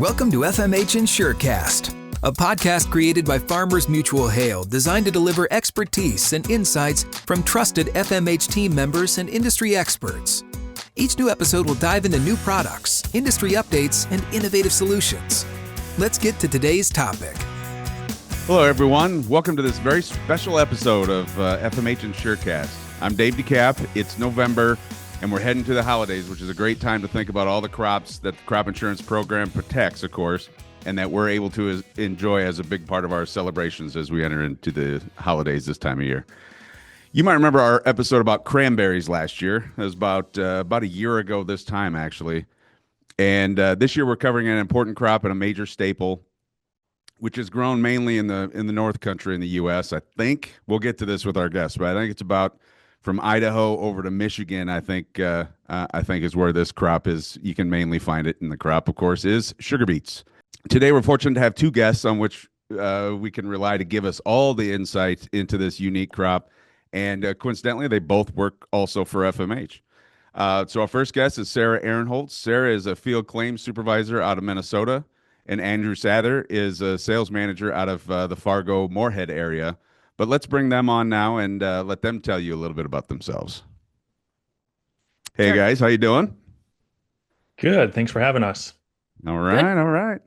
Welcome to FMH InsureCast, a podcast created by Farmers Mutual Hail designed to deliver expertise and insights from trusted FMH team members and industry experts. Each new episode will dive into new products, industry updates, and innovative solutions. Let's get to today's topic. Hello, everyone. Welcome to this very special episode of FMH InsureCast. I'm Dave DeCap. It's November, and we're heading to the holidays, which is a great time to think about all the crops that the crop insurance program protects, of course, and that we're able to enjoy as a big part of our celebrations as we enter into the holidays this time of year. You might remember our episode about cranberries last year. It was about a year ago this time, actually. And this year we're covering an important crop and a major staple, which is grown mainly in the North Country in the U.S. I think we'll get to this with our guests, but I think it's about from Idaho over to Michigan. I think is where this crop is. You can mainly find it in the crop, of course, is sugar beets. Today we're fortunate to have two guests on which we can rely to give us all the insight into this unique crop. And coincidentally, they both work also for FMH. So our first guest is Sara Ahrenholz. Sara is a field claims supervisor out of Minnesota, and Andrew Sather is a sales manager out of the Fargo-Moorhead area. But let's bring them on now and let them tell you a little bit about themselves. Hey, guys, how you doing? Good. Thanks for having us. All right,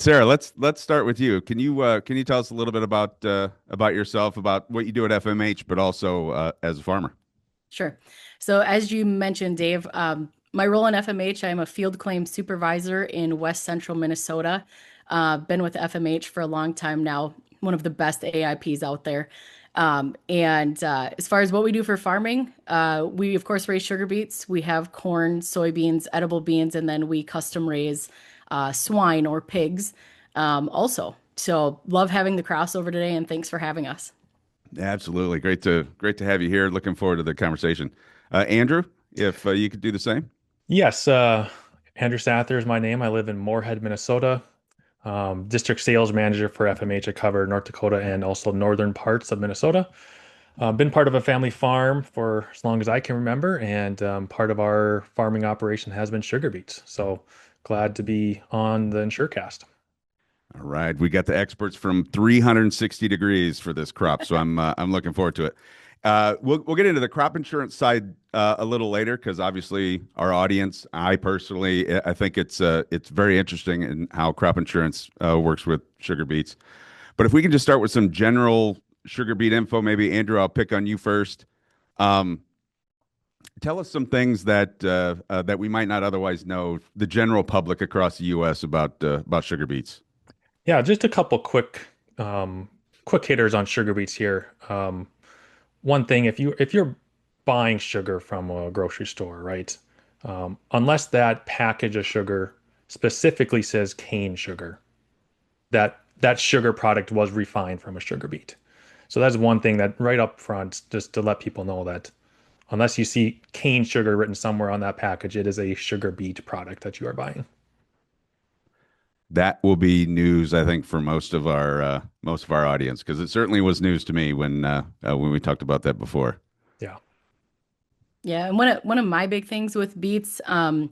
Sara. Let's start with you. Can you tell us a little bit about yourself, about what you do at FMH, but also as a farmer? Sure. So as you mentioned, Dave, my role in FMH, I'm a field claims supervisor in West Central Minnesota. Been with FMH for a long time now. One of the best AIPs out there. As far as what we do for farming, we of course raise sugar beets. We have corn, soybeans, edible beans, and then we custom raise swine or pigs also. So love having the crossover today, and thanks for having us. Absolutely. Great to have you here. Looking forward to the conversation. Andrew, if you could do the same. Yes. Andrew Sather is my name. I live in Moorhead, Minnesota. District sales manager for FMH. I cover North Dakota and also northern parts of Minnesota. Been part of a family farm for as long as I can remember, and part of our farming operation has been sugar beets. So glad to be on the InsureCast. All right, we got the experts from 360 degrees for this crop, so I'm looking forward to it. We'll get into the crop insurance side a little later, because obviously our audience, I personally, I think it's very interesting in how crop insurance works with sugar beets. But if we can just start with some general sugar beet info, maybe Andrew, I'll pick on you first. Tell us some things that we might not otherwise know, the general public across the U.S. about sugar beets. Yeah, just a couple quick hitters on sugar beets here. One thing, if you're buying sugar from a grocery store, right? Unless that package of sugar specifically says cane sugar, that sugar product was refined from a sugar beet. So that's one thing that right up front, just to let people know that unless you see cane sugar written somewhere on that package, it is a sugar beet product that you are buying. That will be news, I think, for most of our audience, because it certainly was news to me when we talked about that before. Yeah. Yeah, and one of my big things with beets that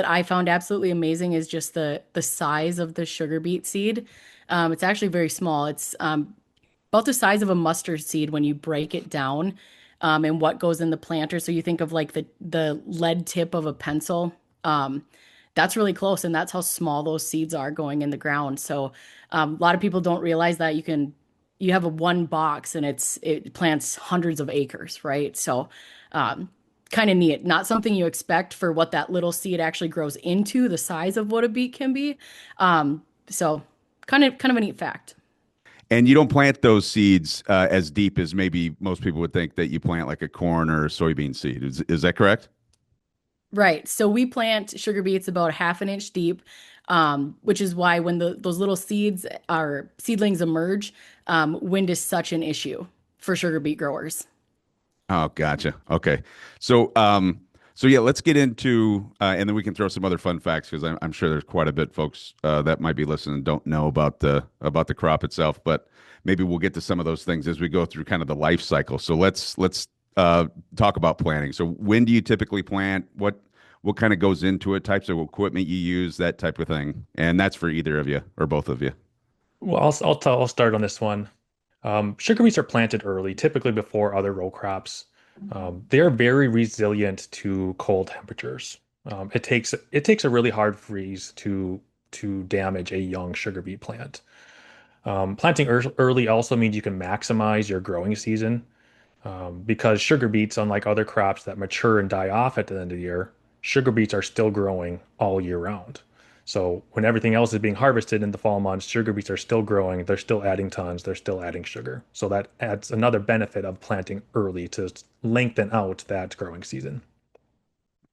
I found absolutely amazing is just the size of the sugar beet seed. It's actually very small. It's about the size of a mustard seed when you break it down, and what goes in the planter. So you think of like the lead tip of a pencil. That's really close, and that's how small those seeds are going in the ground. So a lot of people don't realize that you have a one box and it plants hundreds of acres, right? So kind of neat. Not something you expect for what that little seed actually grows into, the size of what a beet can be. So kind of a neat fact. And you don't plant those seeds as deep as maybe most people would think that you plant like a corn or a soybean seed. Is that correct? Right. So we plant sugar beets about half an inch deep, which is why when those little seedlings emerge, wind is such an issue for sugar beet growers. Oh, gotcha. Okay. So yeah, let's get into, and then we can throw some other fun facts, because I'm sure there's quite a bit folks that might be listening and don't know about the crop itself, but maybe we'll get to some of those things as we go through kind of the life cycle. So let's talk about planting. So when do you typically plant? What what kind of goes into it, types of equipment you use, that type of thing. And that's for either of you or both of you. Well, I'll start on this one. Sugar beets are planted early, typically before other row crops. They are very resilient to cold temperatures. It takes a really hard freeze to damage a young sugar beet plant. Planting early also means you can maximize your growing season, because sugar beets, unlike other crops that mature and die off at the end of the year, sugar beets are still growing all year round. So when everything else is being harvested in the fall months, sugar beets are still growing. They're still adding tons. They're still adding sugar. So that adds another benefit of planting early to lengthen out that growing season.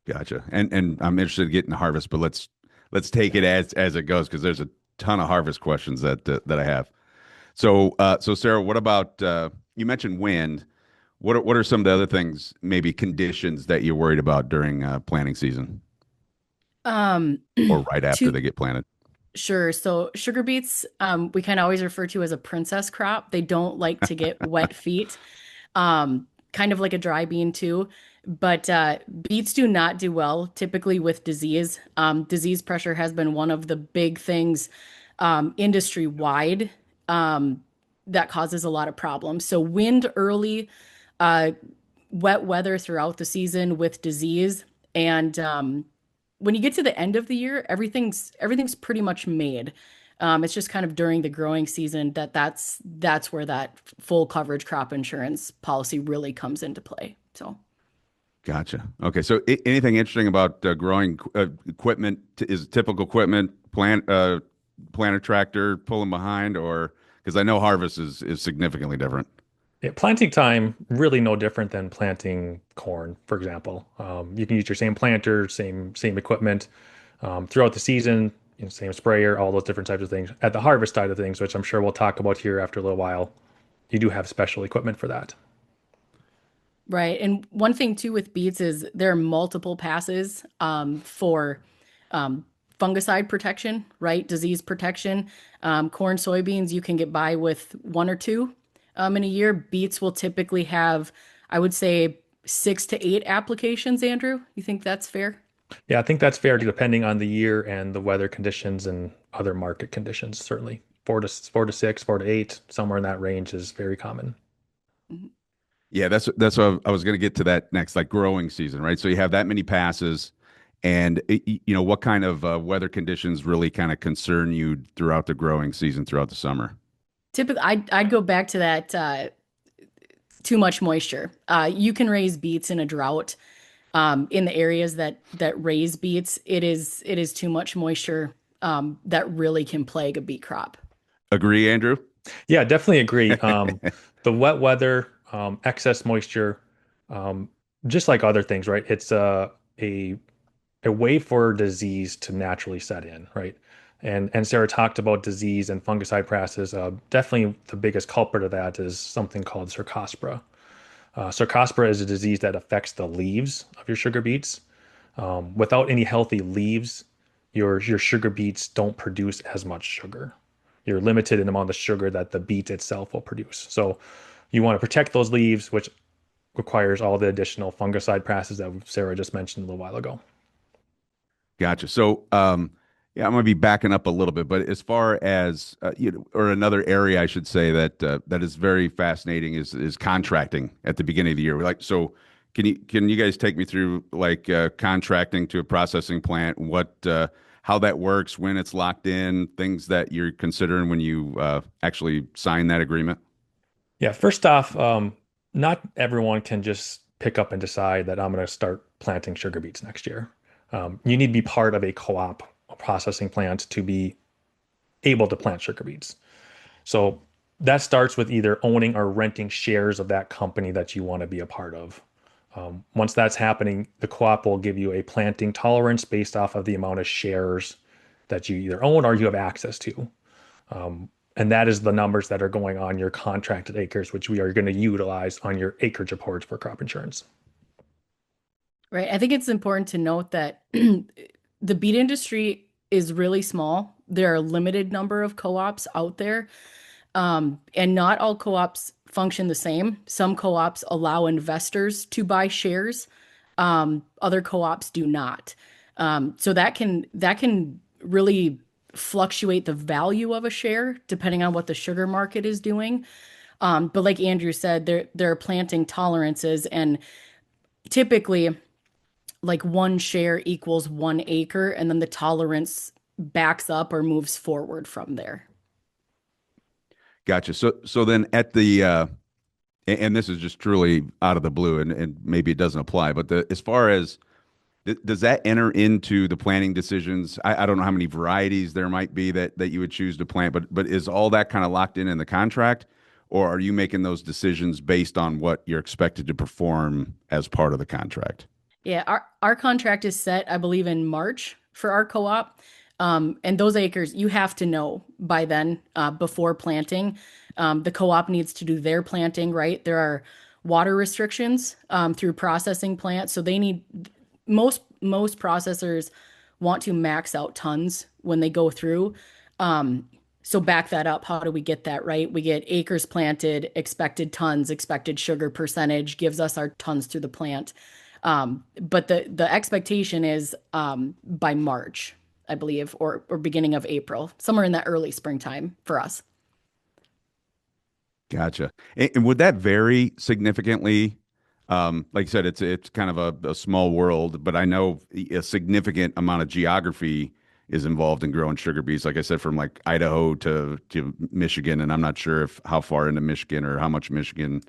Gotcha. And I'm interested in getting the harvest, but let's take it as it goes, because there's a ton of harvest questions that I have. So Sara, what about you mentioned wind? What are some of the other things, maybe conditions that you're worried about during planting season Um, or right after to they get planted? Sure. So sugar beets, we kind of always refer to as a princess crop. They don't like to get wet feet, kind of like a dry bean too. But beets do not do well typically with disease. Disease pressure has been one of the big things industry wide that causes a lot of problems. So wind early, uh, wet weather throughout the season with disease, and when you get to the end of the year, everything's pretty much made. It's just kind of during the growing season that's where that full coverage crop insurance policy really comes into play. So, Gotcha. Okay. So anything interesting about growing equipment? Is typical equipment planter tractor pulling behind, or because I know harvest is significantly different. Yeah, planting time really no different than planting corn, for example. You can use your same planter, same equipment throughout the season, same sprayer, all those different types of things. At the harvest side of things, which I'm sure we'll talk about here after a little while, you do have special equipment for that. right. And one thing too with beets is there are multiple passes for um, fungicide protection, right? Disease protection. Corn, soybeans, you can get by with one or two in a year. Beets will typically have, I would say, 6 to 8 applications. Andrew, you think that's fair? Yeah, I think that's fair depending on the year and the weather conditions and other market conditions, certainly. Four to six, 4 to 8, somewhere in that range is very common. Mhm. Yeah, that's what I was going to get to that next, like growing season, right? So you have that many passes, and what kind of weather conditions really kind of concern you throughout the growing season, throughout the summer? Typically, I'd go back to that too much moisture. You can raise beets in a drought. In the areas that raise beets, it is too much moisture that really can plague a beet crop. Agree, Andrew? Yeah, definitely agree. The wet weather, excess moisture, um, just like other things, right? It's a a way for disease to naturally set in, right? And Sarah talked about disease and fungicide practices. Definitely the biggest culprit of that is something called Cercospora. Cercospora is a disease that affects the leaves of your sugar beets. Without any healthy leaves, your sugar beets don't produce as much sugar. You're limited in the amount of sugar that the beet itself will produce. So you want to protect those leaves, which requires all the additional fungicide practices that Sarah just mentioned a little while ago. Gotcha. So, yeah, I'm going to be backing up a little bit, but as far as or another area I should say that is very fascinating is contracting at the beginning of the year. So can you guys take me through like contracting to a processing plant, how that works, when it's locked in, things that you're considering when you actually sign that agreement? Yeah, first off, not everyone can just pick up and decide that I'm going to start planting sugar beets next year. You need to be part of a co-op processing plant to be able to plant sugar beets. So that starts with either owning or renting shares of that company that you want to be a part of. Once that's happening, the co-op will give you a planting tolerance based off of the amount of shares that you either own or you have access to. And that is the numbers that are going on your contracted acres, which we are going to utilize on your acreage reports for crop insurance. Right. I think it's important to note that the beet industry is really small. There are a limited number of co-ops out there, and not all co-ops function the same. Some co-ops allow investors to buy shares Other co-ops do not. So that can really fluctuate the value of a share depending on what the sugar market is doing. But like Andrew said, there are planting tolerances, and typically like one share equals 1 acre, and then the tolerance backs up or moves forward from there. Gotcha. So then at the and this is just truly out of the blue, and maybe it doesn't apply, but as far as does that enter into the planting decisions? I don't know how many varieties there might be that you would choose to plant, but is all that kind of locked in the contract, or are you making those decisions based on what you're expected to perform as part of the contract? Yeah, our contract is set, I believe, in March for our co-op. And those acres, you have to know by then, before planting. The co-op needs to do their planting, right? There are water restrictions through processing plants, so they need most processors want to max out tons when they go through. So back that up. How do we get that right? We get acres planted, expected tons, expected sugar percentage gives us our tons through the plant. But the expectation is by March, I believe, or beginning of April, somewhere in that early springtime for us. Gotcha. And would that vary significantly? Like I said, it's kind of a small world, but I know a significant amount of geography is involved in growing sugar beets. Like I said, from like Idaho to Michigan, and I'm not sure if how far into Michigan or how much Michigan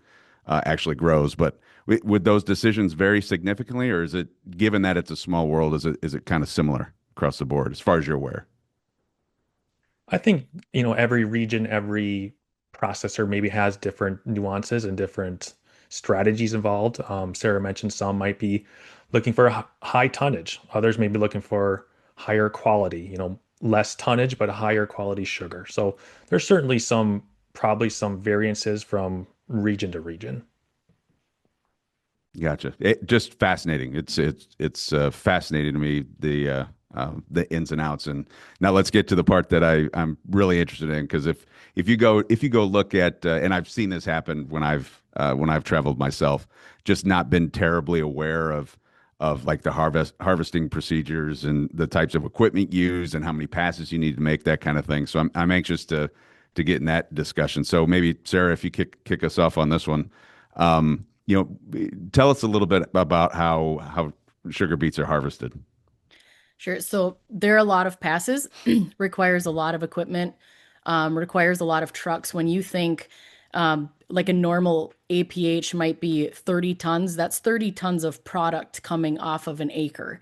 actually grows. But would those decisions vary significantly, or is it, given that it's a small world, is it kind of similar across the board as far as you're aware? I think, every region, every processor maybe has different nuances and different strategies involved. Sara mentioned some might be looking for a high tonnage. Others may be looking for higher quality, less tonnage, but higher quality sugar. So there's certainly probably some variances from region to region. Gotcha. Just fascinating. It's fascinating to me, the ins and outs. And now let's get to the part that I'm really interested in, because if you go look at and I've seen this happen when I've traveled myself, just not been terribly aware of like the harvesting procedures and the types of equipment used and how many passes you need to make, that kind of thing. So I'm anxious to get in that discussion. So maybe Sara, if you kick us off on this one. Tell us a little bit about how sugar beets are harvested. Sure. So there are a lot of passes, requires a lot of equipment, requires a lot of trucks. When you think like a normal APH might be 30 tons, that's 30 tons of product coming off of an acre.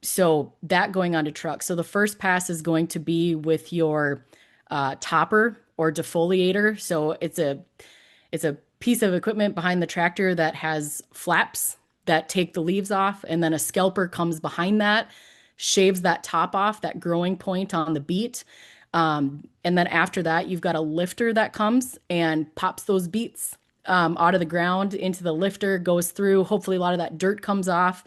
So that going onto trucks. So the first pass is going to be with your topper or defoliator. So it's a piece of equipment behind the tractor that has flaps that take the leaves off, and then a scalper comes behind that, shaves that top off, that growing point on the beet. And then after that, you've got a lifter that comes and pops those beets out of the ground into the lifter, goes through. Hopefully, a lot of that dirt comes off,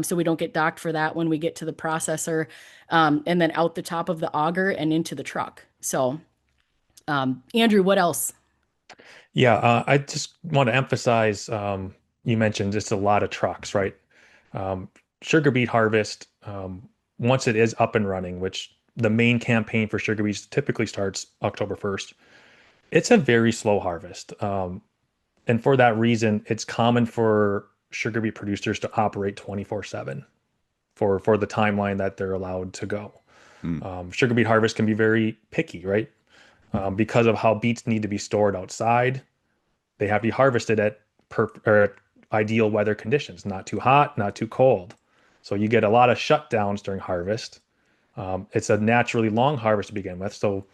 so we don't get docked for that when we get to the processor, and then out the top of the auger and into the truck. So, Andrew, what else? Yeah, I just want to emphasize, you mentioned just a lot of trucks, right? Um, Sugar beet harvest, once it is up and running, which the main campaign for sugar beets typically starts October 1st, it's a very slow harvest. And for that reason, it's common for sugar beet producers to operate 24/7 for the timeline that they're allowed to go. Hmm. Sugar beet harvest can be very picky, right? Because of how beets need to be stored outside, they have to be harvested at ideal weather conditions, not too hot, not too cold. So you get a lot of shutdowns during harvest. It's a naturally long harvest to begin with. So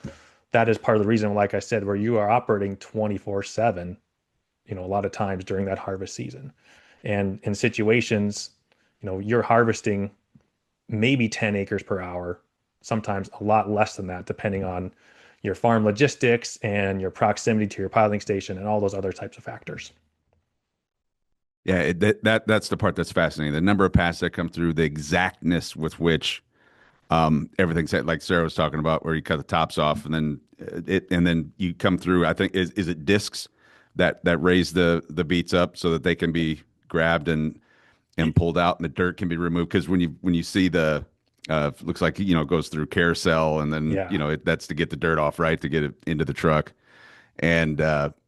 that is part of the reason, like I said, where you are operating 24/7, a lot of times during that harvest season. And in situations, you're harvesting maybe 10 acres per hour, sometimes a lot less than that, depending on your farm logistics and your proximity to your piling station and all those other types of factors. Yeah, that's the part that's fascinating. The number of passes that come through, the exactness with which everything's set, like Sara was talking about, where you cut the tops off and then you come through. I think is it discs that raise the beets up so that they can be grabbed, and and pulled out, and the dirt can be removed. Because when you see the looks like it goes through carousel, and then Yeah. that's to get the dirt off, right, to get it into the truck, and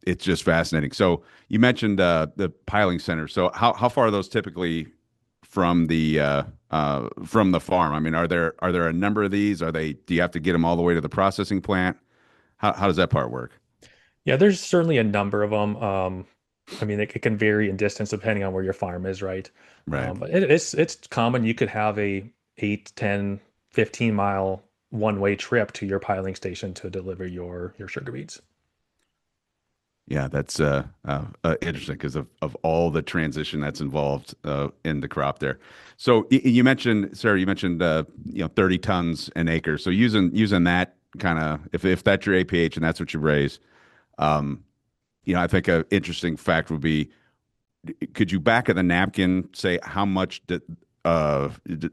it's just fascinating. So you mentioned the piling center. So how far are those typically from the farm? I mean, are there a number of these? Do you have to get them all the way to the processing plant? How does that part work? Yeah, there's certainly a number of them. I mean, it can vary in distance depending on where your farm is, right? Right. But it's common. You could have a 8, 10, 15 mile one-way trip to your piling station to deliver your sugar beets. Yeah, that's interesting because of all the transition that's involved in the crop there. So you mentioned, Sarah, 30 tons an acre. So using that kind of, if that's your APH and that's what you raise, um, I think an interesting fact would be, could you back of the napkin say how much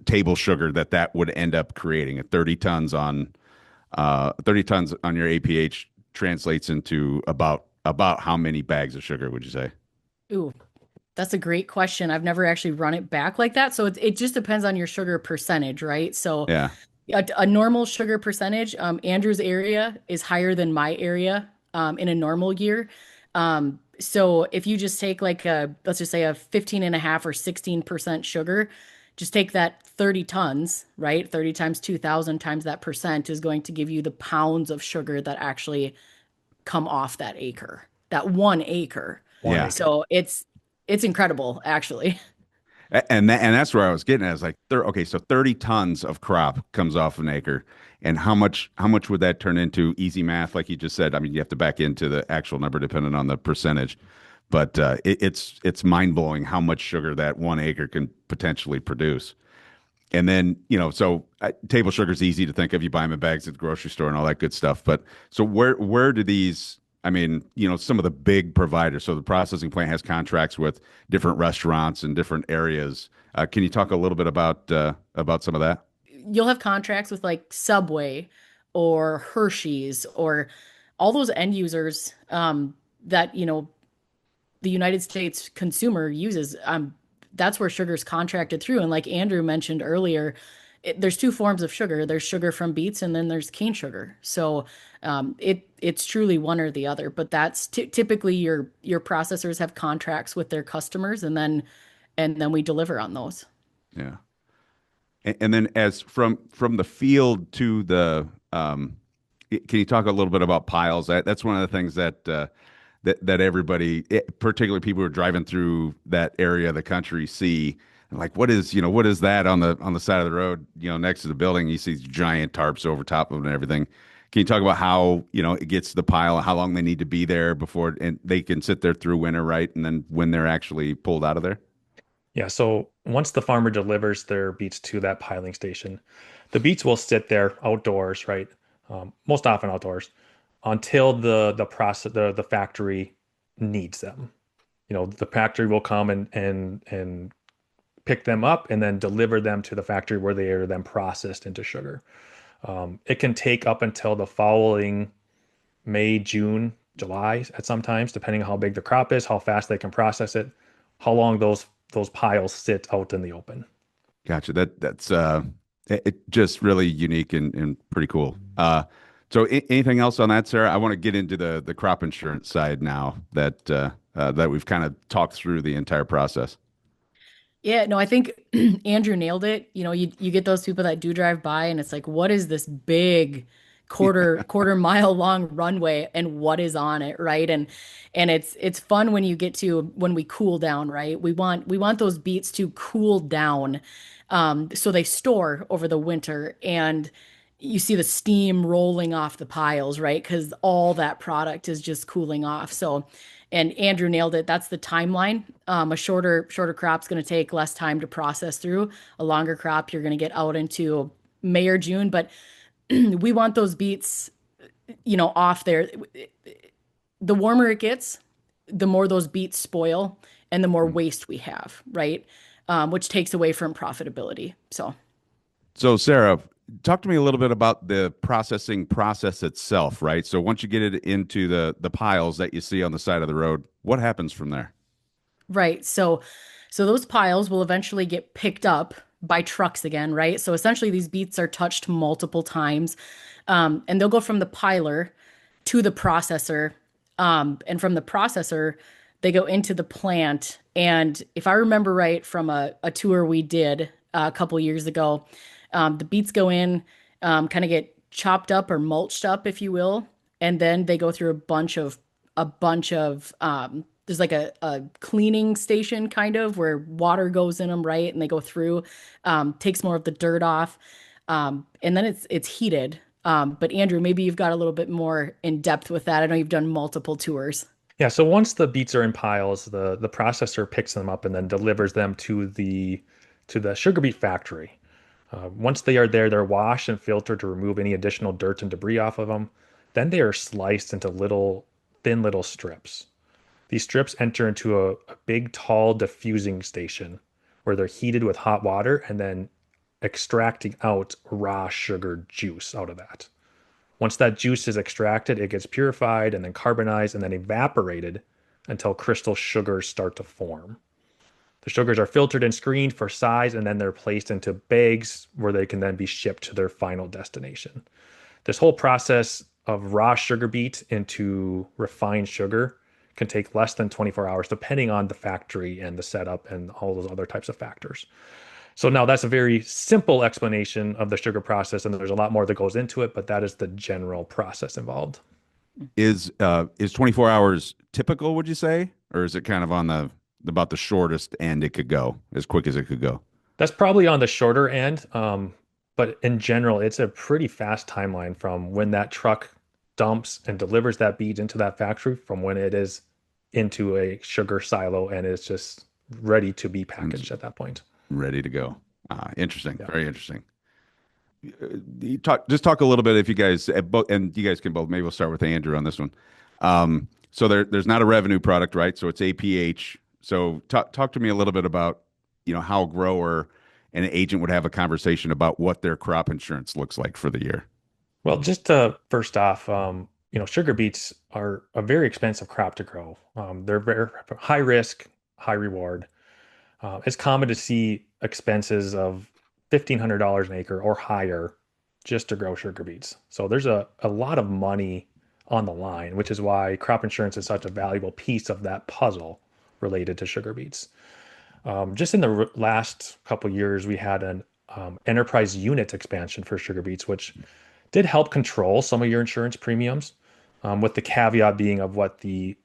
table sugar that would end up creating? At 30 tons on your APH translates into about how many bags of sugar would you say? Ooh, that's a great question. I've never actually run it back like that. So it just depends on your sugar percentage, right? So Yeah. a normal sugar percentage, Andrew's area is higher than my area in a normal year. So if you just take let's just say a 15 and a half or 16% sugar, just take that 30 tons, right? 30 times 2,000 times that percent is going to give you the pounds of sugar that actually come off that acre, that 1 acre. One Yeah. acre. So it's incredible, actually. And that's where I was getting at. Is like, okay, so 30 tons of crop comes off an acre, and how much would that turn into? Easy math, like you just said. I mean, you have to back into the actual number depending on the percentage, but it's mind blowing how much sugar that 1 acre can potentially produce. And then, table sugar is easy to think of. You buy them in bags at the grocery store and all that good stuff. But so where do these, I mean, some of the big providers, so the processing plant has contracts with different restaurants and different areas. Can you talk a little bit about some of that? You'll have contracts with like Subway or Hershey's or all those end users that, the United States consumer uses. That's where sugar's contracted through. And like Andrew mentioned earlier, there's two forms of sugar. There's sugar from beets, and then there's cane sugar. So it's truly one or the other. But that's typically your processors have contracts with their customers, and then we deliver on those. Yeah. And then as from the field to can you talk a little bit about piles? That's one of the things that everybody, particularly people who are driving through that area of the country, see. And like, what is that on the side of the road, next to the building? You see these giant tarps over top of them and everything. Can you talk about how, it gets to the pile, how long they need to be there before, and they can sit there through winter, right? And then when they're actually pulled out of there? Yeah, so once the farmer delivers their beets to that piling station, the beets will sit there outdoors, right? Most often outdoors, until the factory needs them. The factory will come and pick them up and then deliver them to the factory where they are then processed into sugar. It can take up until the following May, June, July at sometimes, depending on how big the crop is, how fast they can process it, how long those piles sit out in the open. Gotcha. That's it just really unique and pretty cool. So anything else on that, Sarah? I want to get into the crop insurance side now that we've kind of talked through the entire process. Yeah, no, I think Andrew nailed it. You get those people that do drive by and it's like, what is this big quarter mile long runway and what is on it, right? And it's fun when you get to when we cool down, right? We want those beets to cool down so they store over the winter and you see the steam rolling off the piles, right? Because all that product is just cooling off. So and Andrew nailed it. That's the timeline. A shorter crop's going to take less time to process through. A longer crop, you're going to get out into May or June. But we want those beets, off there. The warmer it gets, the more those beets spoil and the more waste we have, right? Which takes away from profitability. So Sarah, talk to me a little bit about the processing process itself, right? So once you get it into the piles that you see on the side of the road, what happens from there? Right. So So those piles will eventually get picked up by trucks again, right? So essentially, these beets are touched multiple times, and they'll go from the piler to the processor, and from the processor, they go into the plant. And if I remember right from a tour we did a couple years ago, the beets go in, kind of get chopped up or mulched up, if you will, and then they go through a bunch of there's like a cleaning station kind of where water goes in them, right? And they go through, takes more of the dirt off, and then it's heated. But Andrew, maybe you've got a little bit more in depth with that. I know you've done multiple tours. Yeah, so once the beets are in piles, the processor picks them up and then delivers them to the sugar beet factory. Once they are there, they're washed and filtered to remove any additional dirt and debris off of them. Then they are sliced into thin little strips. These strips enter into a big, tall diffusing station where they're heated with hot water and then extracting out raw sugar juice out of that. Once that juice is extracted, it gets purified and then carbonized and then evaporated until crystal sugars start to form. The sugars are filtered and screened for size, and then they're placed into bags where they can then be shipped to their final destination. This whole process of raw sugar beet into refined sugar can take less than 24 hours, depending on the factory and the setup and all those other types of factors. So now that's a very simple explanation of the sugar process, and there's a lot more that goes into it, but that is the general process involved. Is 24 hours typical, would you say? Or is it kind of on about the shortest end it could go, as quick as it could go? That's probably on the shorter end, but in general, it's a pretty fast timeline from when that truck dumps and delivers that beet into that factory from when it is into a sugar silo and it's just ready to be packaged at that point. Ready to go. Interesting. Yeah. Very interesting. Just talk a little bit, if you guys both, and you guys can both, maybe we'll start with Andrew on this one. So there's not a revenue product, right? So it's APH. So talk to me a little bit about, how a grower and an agent would have a conversation about what their crop insurance looks like for the year. Well, just first off, sugar beets are a very expensive crop to grow. They're very high risk, high reward. It's common to see expenses of $1,500 an acre or higher just to grow sugar beets. So there's a lot of money on the line, which is why crop insurance is such a valuable piece of that puzzle related to sugar beets. Just in the last couple of years, we had an enterprise unit expansion for sugar beets, which did help control some of your insurance premiums, with the caveat being of what the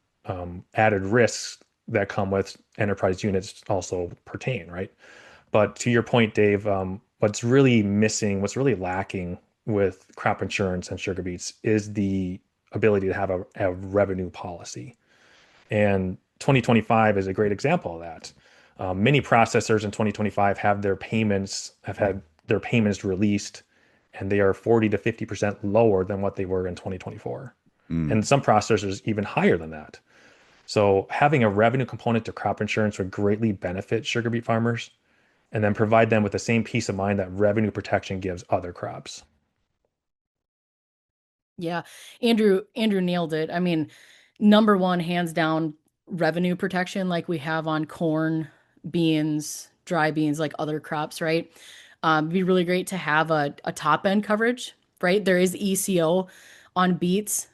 added risks that come with enterprise units also pertain, right? But to your point, Dave, what's really missing, what's really lacking with crop insurance and sugar beets is the ability to have a revenue policy. And 2025 is a great example of that. Many processors in 2025 have had their payments released, and they are 40 to 50% lower than what they were in 2024. And some processors even higher than that. So having a revenue component to crop insurance would greatly benefit sugar beet farmers and then provide them with the same peace of mind that revenue protection gives other crops. Yeah, Andrew nailed it. I mean, number one, hands down, revenue protection like we have on corn, beans, dry beans, like other crops, right? It'd be really great to have a top end coverage, right? There is ECO on beets,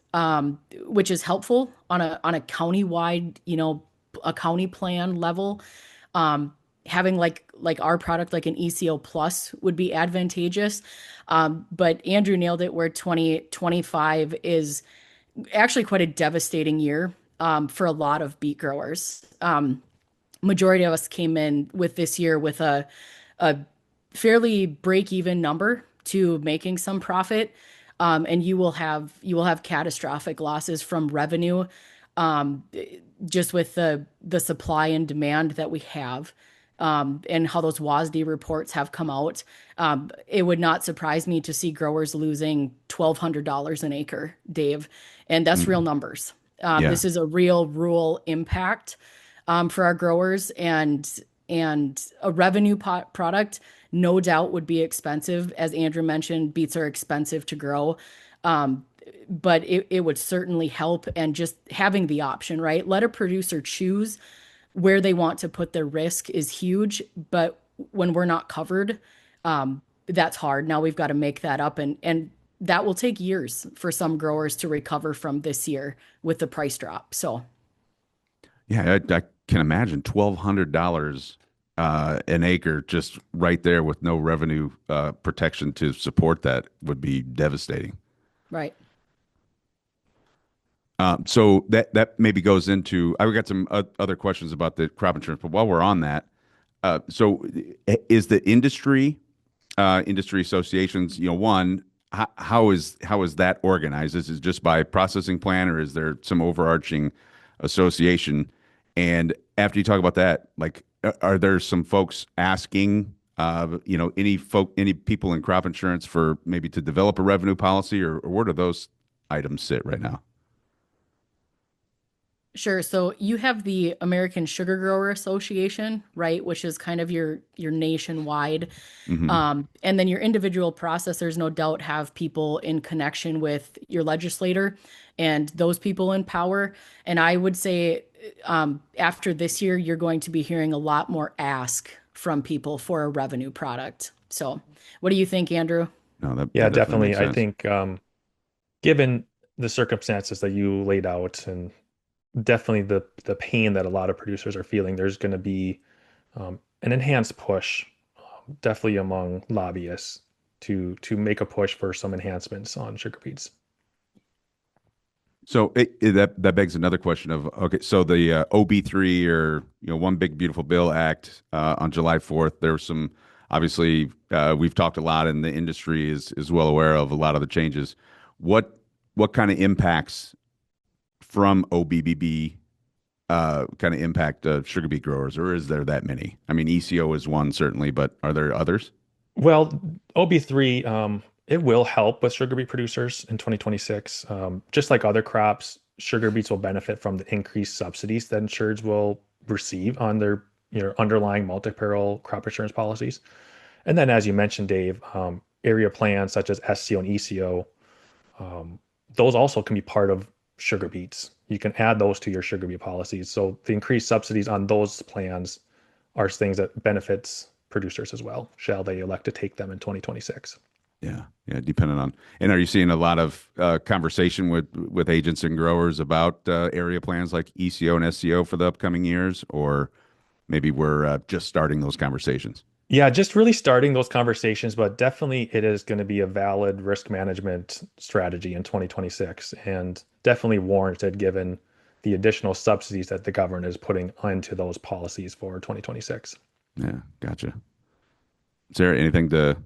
which is helpful on a county-wide, a county plan level. Having like our product, like an ECO plus, would be advantageous. But Andrew nailed it, where 2025 is actually quite a devastating year for a lot of beet growers. Majority of us came in with this year with a fairly break-even number to making some profit. And you will have catastrophic losses from revenue, just with the supply and demand that we have, and how those WASDE reports have come out. It would not surprise me to see growers losing $1,200 an acre, Dave, and that's real numbers. This is a real rural impact for our growers, and a revenue product no doubt would be expensive. As Andrew mentioned, beets are expensive to grow. But it would certainly help, and just having the option, right? Let a producer choose where they want to put their risk is huge, but when we're not covered, that's hard. Now we've got to make that up, and that will take years for some growers to recover from this year with the price drop. So Yeah, I can imagine $1,200 an acre just right there with no revenue protection to support that would be devastating. right. So that maybe goes into, I've got some other questions about the crop insurance, but while we're on that, so is the industry associations, one, how is that organized? Is it just by processing plan, or is there some overarching association? And after you talk about that, like, are there some folks asking, any people in crop insurance for maybe to develop a revenue policy, or where do those items sit right now? Sure. So you have the American Sugar Grower Association, right, which is kind of your nationwide. Hmm. And then your individual processors, no doubt, have people in connection with your legislator and those people in power. And I would say after this year, you're going to be hearing a lot more ask from people for a revenue product. So what do you think, Andrew? No, Yeah, that definitely definitely. makes I sense. think given the circumstances that you laid out and definitely the pain that a lot of producers are feeling, there's going to be an enhanced push, definitely among lobbyists to make a push for some enhancements on sugar beets. So that begs another question of, okay, so the OB3, or One Big Beautiful Bill Act on July 4th, there was some, obviously we've talked a lot, and the industry is well aware of a lot of the changes. What kind of impacts from OBBB kind of impact sugar beet growers, or is there that many? I mean, ECO is one certainly, but are there others? Well, OB3, it will help with sugar beet producers in 2026. Just like other crops, sugar beets will benefit from the increased subsidies that insureds will receive on their underlying multi-peril crop insurance policies. And then, as you mentioned, Dave, area plans such as SCO and ECO, those also can be part of sugar beets. You can add those to your sugar beet policies. So the increased subsidies on those plans are things that benefits producers as well, shall they elect to take them in 2026. Yeah, yeah, depending on. And are you seeing a lot of conversation with agents and growers about area plans like ECO and SCO for the upcoming years, or maybe we're just starting those conversations? Yeah, just really starting those conversations, but definitely it is going to be a valid risk management strategy in 2026, and definitely warranted given the additional subsidies that the government is putting into those policies for 2026. Yeah, gotcha. Sarah, anything to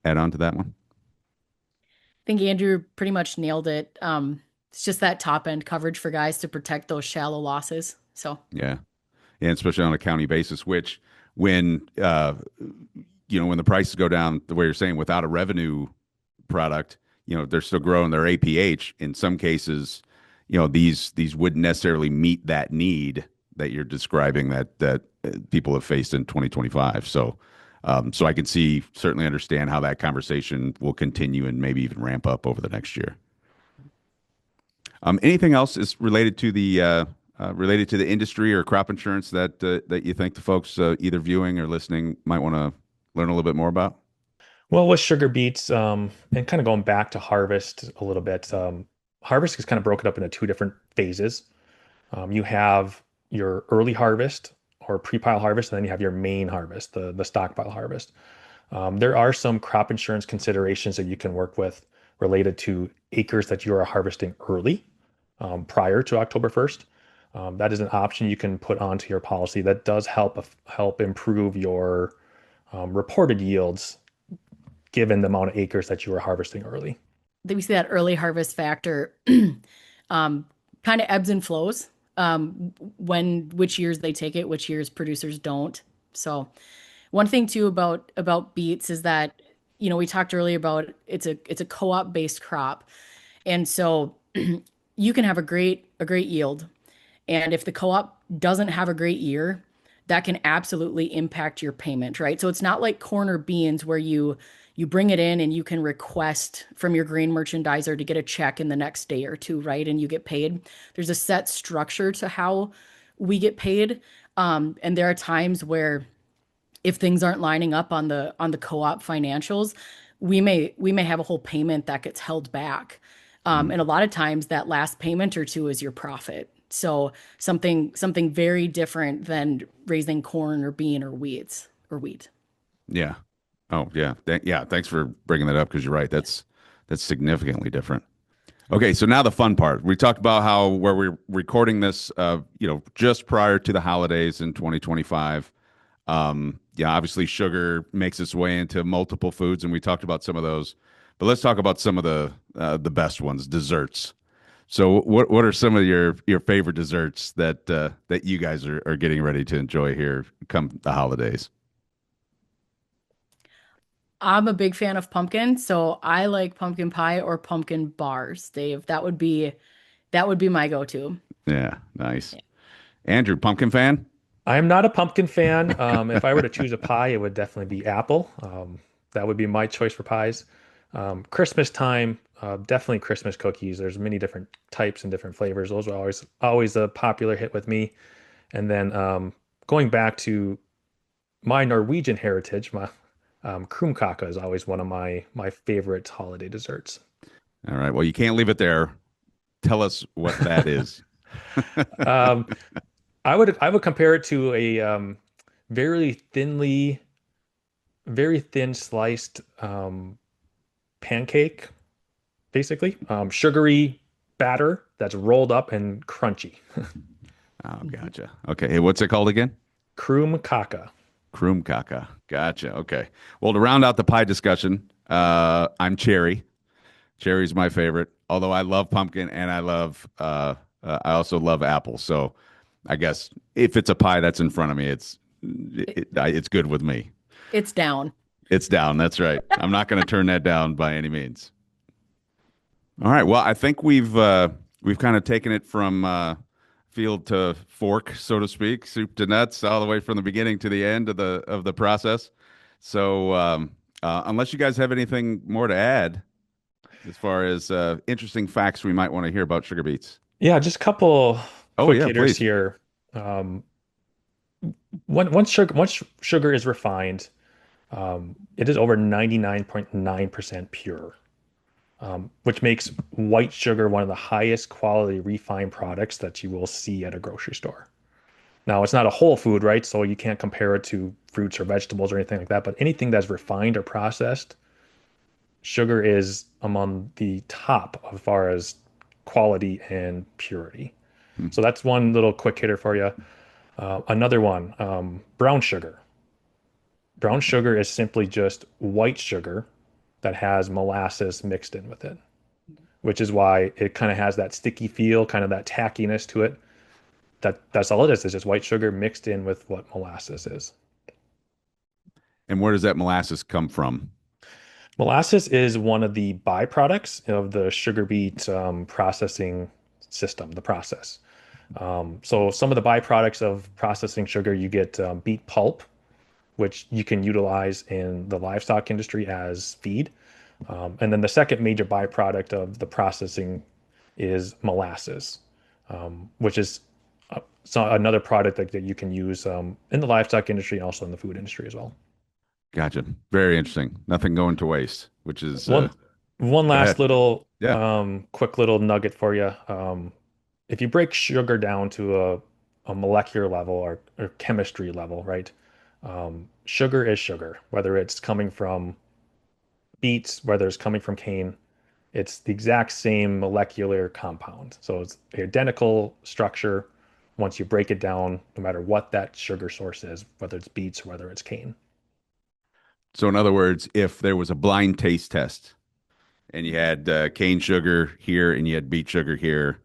add on to that one? I think Andrew pretty much nailed it. It's just that top end coverage for guys to protect those shallow losses. So Yeah, and especially on a county basis, which when when the prices go down the way you're saying without a revenue product, they're still growing their APH. In some cases, these wouldn't necessarily meet that need that you're describing that people have faced in 2025. So I can certainly understand how that conversation will continue and maybe even ramp up over the next year. Anything else is related to the industry or crop insurance that you think the folks either viewing or listening might want to learn a little bit more about? Well, with sugar beets, and kind of going back to harvest a little bit, harvest is kind of broken up into two different phases. You have your early harvest or pre-pile harvest, and then you have your main harvest, the stockpile harvest. There are some crop insurance considerations that you can work with related to acres that you are harvesting early, prior to October 1st. That is an option you can put onto your policy that does help improve your reported yields given the amount of acres that you are harvesting early. we see that early harvest factor kind of ebbs and flows which years they take it, which years producers don't. So one thing too about beets is that we talked earlier about it's a co-op based crop, and so you can have a great yield, and if the co-op doesn't have a great year, that can absolutely impact your payment, right? So it's not like corn or beans where you bring it in and you can request from your grain merchandiser to get a check in the next day or two, right? And you get paid. There's a set structure to how we get paid. And there are times where if things aren't lining up on the co-op financials, we may have a whole payment that gets held back. Mm, And a lot of times that last payment or two is your profit. So something very different than raising corn or bean or wheat. yeah. Oh, yeah. Yeah. Thanks for bringing that up because you're right. That's significantly different. Okay, so now the fun part. We talked about how where we're recording this, just prior to the holidays in 2025. Yeah, obviously sugar makes its way into multiple foods, and we talked about some of those. But let's talk about some of the best ones, desserts. So, what are some of your favorite desserts that you guys are getting ready to enjoy here come the holidays? I'm a big fan of pumpkin, so I like pumpkin pie or pumpkin bars, Dave. That would be my go-to. Yeah, nice. Andrew, pumpkin fan? I'm not a pumpkin fan. If I were to choose a pie, it would definitely be apple. That would be my choice for pies. Christmas time, definitely Christmas cookies. There's many different types and different flavors. Those are always a popular hit with me. And then going back to my Norwegian heritage, my kroomkake is always one of my favorite holiday desserts. All right. Well, you can't leave it there. Tell us what that is. Um, I would compare it to a very thinly, very thin sliced pancake, basically. Sugary batter that's rolled up and crunchy. Oh, gotcha. Okay. Hey, what's it called again? Kroomkake. Kroom kaka. Gotcha. Okay. Well, to round out the pie discussion, I'm cherry. Cherry's my favorite. Although I love pumpkin and I also love apple. So I guess if it's a pie that's in front of me, it's good with me. It's down. It's down. That's right. I'm not going to turn that down by any means. All right. Well, I think we've kind of taken it from field to fork, so to speak, soup to nuts, all the way from the beginning to the end of the process. So, unless you guys have anything more to add as far as interesting facts we might want to hear about sugar beets. Yeah, just a couple Oh quick yeah, hitters please. here. Um, once sugar is refined, it is over 99.9% pure, which makes white sugar one of the highest quality refined products that you will see at a grocery store. Now, it's not a whole food, right? So you can't compare it to fruits or vegetables or anything like that. But anything that's refined or processed, sugar is among the top as far as quality and purity. Hmm. So that's one little quick hitter for you. Another one, brown sugar. Brown sugar is simply just white sugar that has molasses mixed in with it, which is why it kind of has that sticky feel, kind of that tackiness to it. That's all it is. It's just white sugar mixed in with what molasses is. And where does that molasses come from? Molasses is one of the byproducts of the sugar beet processing system, the process. So some of the byproducts of processing sugar, you get beet pulp, which you can utilize in the livestock industry as feed. And then the second major byproduct of the processing is molasses, which is another product that you can use in the livestock industry and also in the food industry as well. Gotcha. Very interesting. Nothing going to waste, which is One one go last ahead. little Yeah. quick little nugget for you. If you break sugar down to a molecular level or chemistry level, right? Sugar is sugar, whether it's coming from beets, whether it's coming from cane, it's the exact same molecular compound. So it's the identical structure once you break it down, no matter what that sugar source is, whether it's beets or whether it's cane. So in other words, if there was a blind taste test and you had cane sugar here and you had beet sugar here,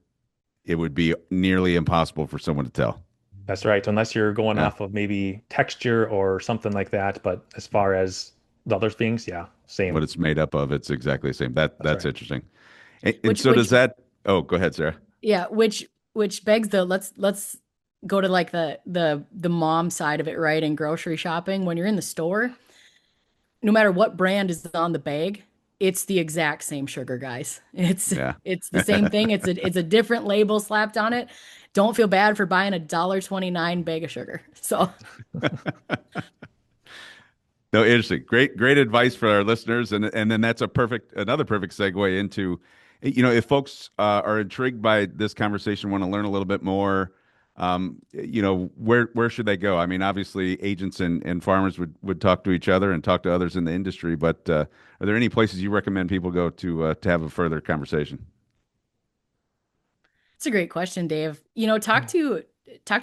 it would be nearly impossible for someone to tell. That's right, unless you're going Yeah. off of maybe texture or something like that. But as far as the other things, yeah, What same. it's made up of, it's exactly the same. That's That's right. interesting. And Which so does which that? Oh, go ahead, Sarah. yeah, which begs the let's go to like the mom side of it, right? In grocery shopping, when you're in the store, no matter what brand is on the bag, it's the exact same sugar, guys. It's Yeah. it's the same thing. It's a different label slapped on it. Don't feel bad for buying a $1.29 bag of sugar. So No, interesting. Great advice for our listeners, and then that's another perfect segue into, if folks are intrigued by this conversation, want to learn a little bit more, where should they go? I mean, obviously, agents and farmers would talk to each other and talk to others in the industry, but are there any places you recommend people go to have a further conversation? it's a great question, Dave. Talk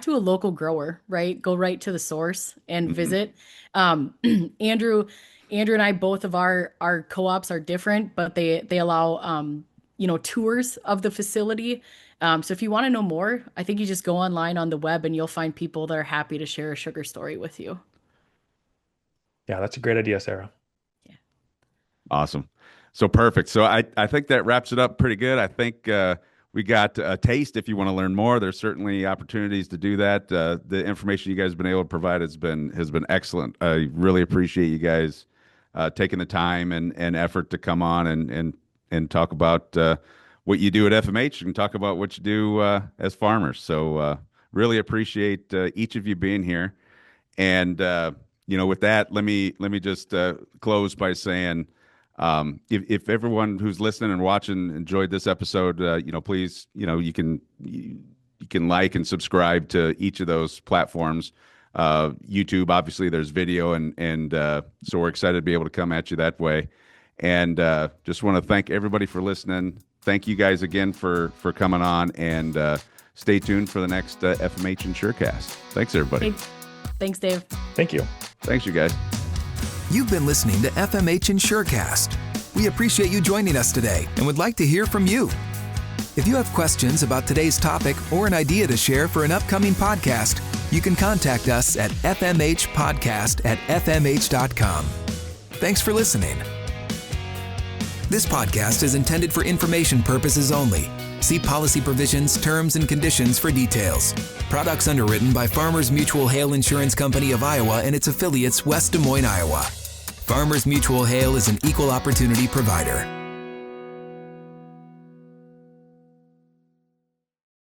to a local grower, right? Go right to the source and Mm-hmm. visit. Um, Andrew, Andrew and I, both of our co-ops are different, but they allow tours of the facility. So if you want to know more, I think you just go online on the web and you'll find people that are happy to share a sugar story with you. Yeah, that's a great idea, Sarah. Yeah. Awesome. So perfect. So I think that wraps it up pretty good. I think we got a taste. If you want to learn more, there's certainly opportunities to do that. The information you guys have been able to provide has been excellent. I really appreciate you guys taking the time and effort to come on and talk about what you do at FMH and talk about what you do as farmers. So really appreciate each of you being here. And with that, let me just close by saying, if everyone who's listening and watching enjoyed this episode, please, you can like and subscribe to each of those platforms. YouTube, obviously, there's video, and so we're excited to be able to come at you that way. And just want to thank everybody for listening. Thank you guys again for coming on, and stay tuned for the next FMH InsureCast. Thanks, everybody. Hey, thanks, Dave. Thank you. Thanks, you guys. You've been listening to FMH InsureCast. We appreciate you joining us today and would like to hear from you. If you have questions about today's topic or an idea to share for an upcoming podcast, you can contact us at fmhpodcast@fmh.com. Thanks for listening. This podcast is intended for information purposes only. See policy provisions, terms, and conditions for details. Products underwritten by Farmers Mutual Hail Insurance Company of Iowa and its affiliates, West Des Moines, Iowa. Farmers Mutual Hail is an equal opportunity provider.